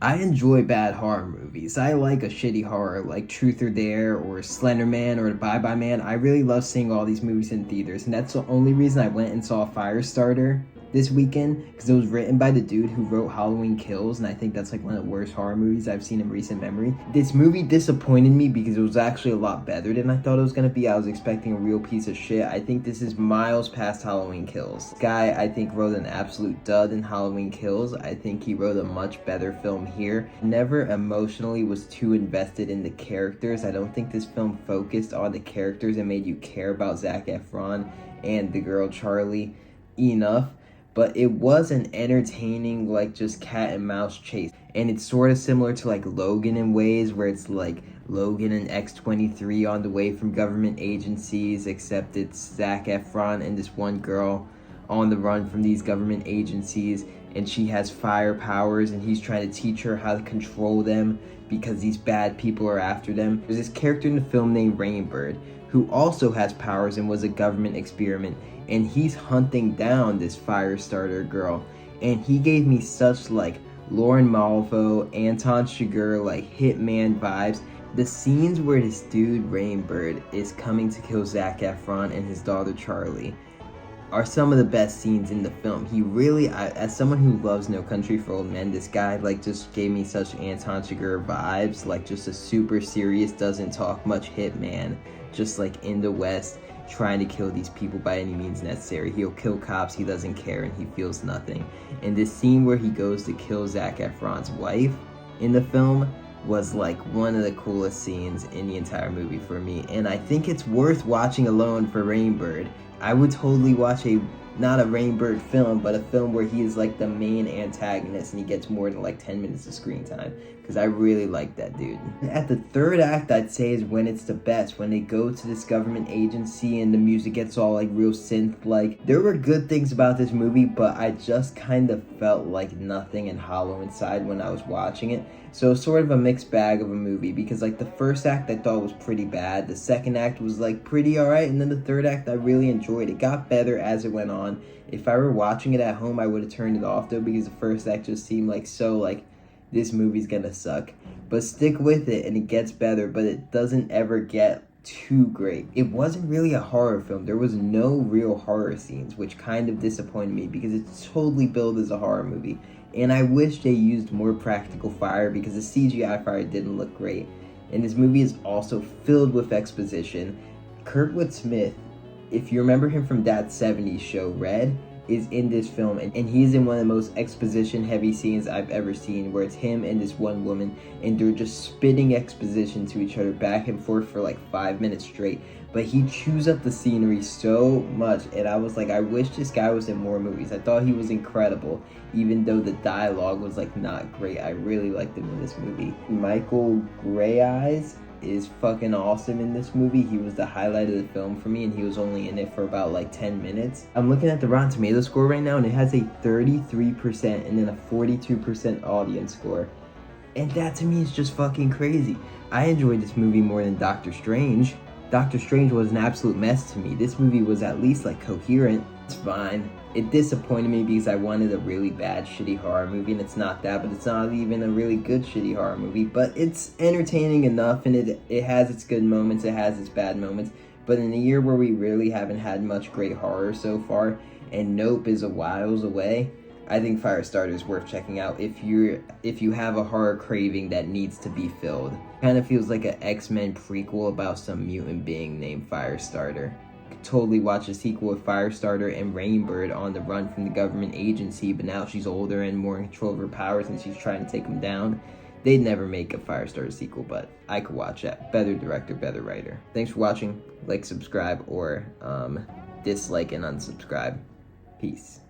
I enjoy bad horror movies. I like a shitty horror like Truth or Dare or Slender Man or Bye Bye Man. I really love seeing all these movies in theaters, and that's the only reason I went and saw Firestarter this weekend, because it was written by the dude who wrote Halloween Kills, and I think that's like one of the worst horror movies I've seen in recent memory. This movie disappointed me because it was actually a lot better than I thought it was gonna be. I was expecting a real piece of shit. I think this is miles past Halloween Kills. This guy, I think, wrote an absolute dud in Halloween Kills. I think he wrote a much better film here. Never emotionally was too invested in the characters. I don't think this film focused on the characters and made you care about Zac Efron and the girl Charlie enough. But it was an entertaining, like, just cat and mouse chase. And it's sort of similar to, like, Logan in ways, where it's, like, Logan and X-23 on the way from government agencies, except it's Zac Efron and this one girl on the run from these government agencies, and she has fire powers, and he's trying to teach her how to control them because these bad people are after them. There's this character in the film named Rainbird, who also has powers and was a government experiment, and he's hunting down this Firestarter girl, and he gave me such, like, Lauren Malvo, Anton Chigurh, like, Hitman vibes. The scenes where this dude Rainbird is coming to kill Zac Efron and his daughter Charlie are some of the best scenes in the film. He really, as someone who loves No Country for Old Men, this guy, like, just gave me such Anton Chigurh vibes, like, just a super serious, doesn't talk much hitman, just, like, in the West, trying to kill these people by any means necessary. He'll kill cops, he doesn't care, and he feels nothing. And this scene where he goes to kill Zac Efron's wife in the film was, like, one of the coolest scenes in the entire movie for me, and I think it's worth watching alone for Rainbird. I would totally watch not a Rainbird film, but a film where he is, like, the main antagonist and he gets more than, like, 10 minutes of screen time, because I really like that dude. At the third act, I'd say, is when it's the best, when they go to this government agency and the music gets all, like, real synth-like. There were good things about this movie, but I just kind of felt like nothing and hollow inside when I was watching it. So sort of a mixed bag of a movie, because, like, the first act I thought was pretty bad, the second act was, like, pretty alright, and then the third act I really enjoyed. It got better as it went on. If I were watching it at home, I would have turned it off, though, because the first act just seemed like so, like, this movie's gonna suck. But stick with it and it gets better, but it doesn't ever get too great. It wasn't really a horror film. There was no real horror scenes, which kind of disappointed me because it's totally billed as a horror movie. And I wish they used more practical fire because the CGI fire didn't look great. And this movie is also filled with exposition. Kurtwood Smith, if you remember him from that 70s show, Red, is in this film, and he's in one of the most exposition heavy scenes I've ever seen, where it's him and this one woman, and they're just spitting exposition to each other back and forth for like 5 minutes straight. But he chews up the scenery so much, and I was like, I wish this guy was in more movies. I thought he was incredible, even though the dialogue was like not great. I really liked him in this movie. Michael Greyeyes is fucking awesome in this movie. He was the highlight of the film for me, and he was only in it for about like 10 minutes. I'm looking at the Rotten Tomatoes score right now, and it has a 33% and then a 42% audience score. And that to me is just fucking crazy. I enjoyed this movie more than Doctor Strange. Doctor Strange was an absolute mess to me. This movie was at least like coherent. It's fine. It disappointed me because I wanted a really bad shitty horror movie, and it's not that, but it's not even a really good shitty horror movie. But it's entertaining enough, and it has its good moments, it has its bad moments. But in a year where we really haven't had much great horror so far, and Nope is a whiles away, I think Firestarter is worth checking out if you have a horror craving that needs to be filled. Kind of feels like an X-Men prequel about some mutant being named Firestarter. Could totally watch a sequel with Firestarter and Rainbird on the run from the government agency, but now she's older and more in control of her powers and she's trying to take them down. They'd never make a Firestarter sequel, but I could watch that. Better director, better writer. Thanks for watching. Like, subscribe, or dislike and unsubscribe. Peace.